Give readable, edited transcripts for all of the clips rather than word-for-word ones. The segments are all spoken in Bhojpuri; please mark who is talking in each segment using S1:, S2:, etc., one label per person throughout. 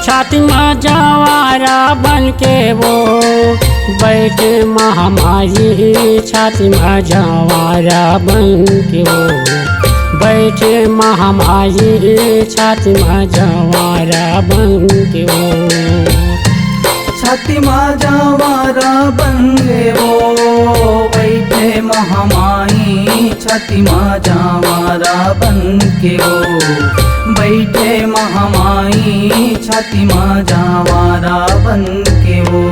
S1: छाती में जवारा बन के वो बैठे महामाई। छाती में जवारा बन के वो बैठे महामाई। छाती में जवारा बन के वो
S2: छाती में जवारा बन के वो बैठे महामाई। छाती में जवारा बन के वो बैठे महामाई। छाती में जवारा बन के वो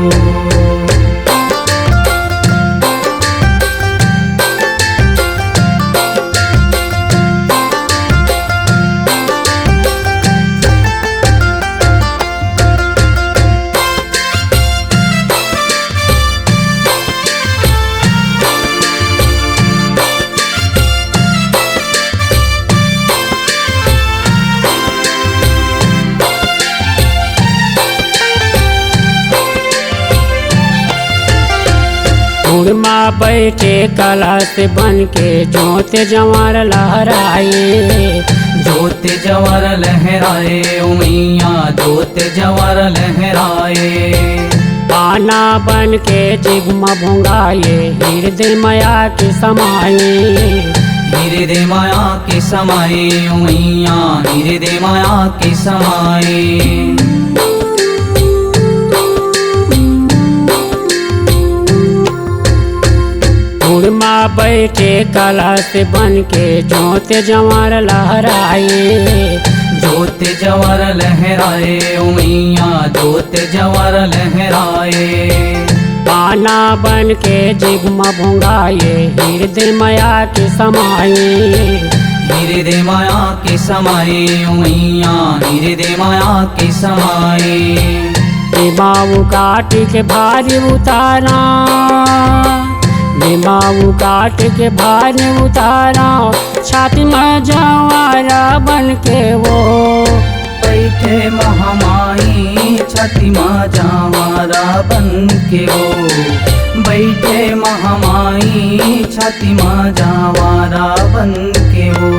S1: माँ बैठे कलश बन के जोत जवार लहराए।
S2: जोत जवार लहराए उमैया जोत जवार लहराए।
S1: पाना बन के जिग्म भुंगाए हृदय माया के समाये।
S2: हृदय माया के समाये उमैया हृदय माया के समाये।
S1: माँ बैठे कलश बन के जोत जवार लहराए।
S2: जोत जवार लहराए उमैया जोत जवार लहराए।
S1: पाना बन के जिग्म भुंगाए हृदय माया के समाये।
S2: हृदय माया के समाये उमैया हृदय माया के समाये।
S1: बाबू काट के भारी उतारा। बाबू काट के भारी उतारा। छाती में जवारा बन के वो
S2: बैठे महामाई। छाती में जवारा बन के वो बैठे महामाई। छाती में जवारा बन के वो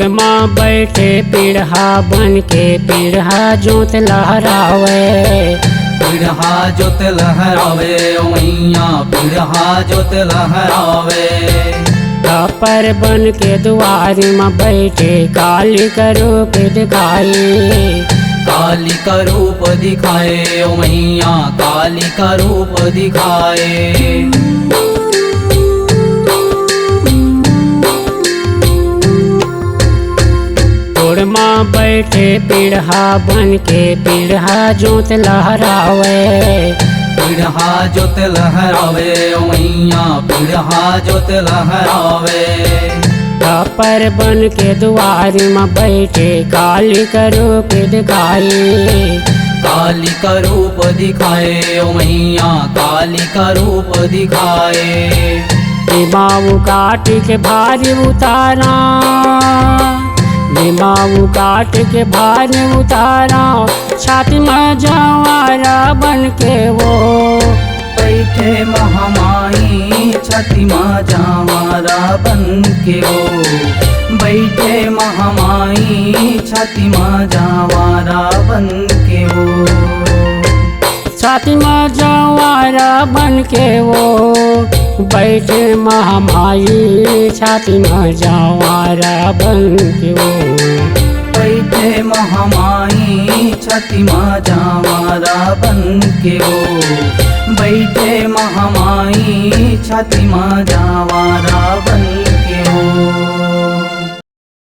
S1: माँ बैठे पीढ़ा बन के पीढ़ा जोत लहरावे।
S2: पीढ़ा जोत लहरावे उमैया पीढ़ा जोत लहरावे।
S1: पर बन के दुआरी में बैठे काली का रूप दिखाए।
S2: काली का रूप दिखाए उमैया काली का रूप दिखाए।
S1: माँ बैठे पीढ़ा बन के पीढ़ा जोत लहरावे।
S2: पीढ़ा जोत लहरावे उमैया पीढ़ा जोत लहरावे।
S1: पर बन के दुआरी में बैठे काली का रूप दिखाए।
S2: काली का रूप दिखाए उमैया काली का रूप दिखाए।
S1: बाबू काट के भारी उतारा। बाबू काट के भारी उतारा। छाती में जवारा बन के वो
S2: बैठे महामाई। छाती में जवारा बन के वो बैठे महामाई। छाती में जवारा बन के वो छाती में जवारा बन के वो बैठे महामाई। छाती में जवारा बन के वो बैठे महामाई। छाती में जवारा बन के वो बैठे महामाई छाती में जावारा बन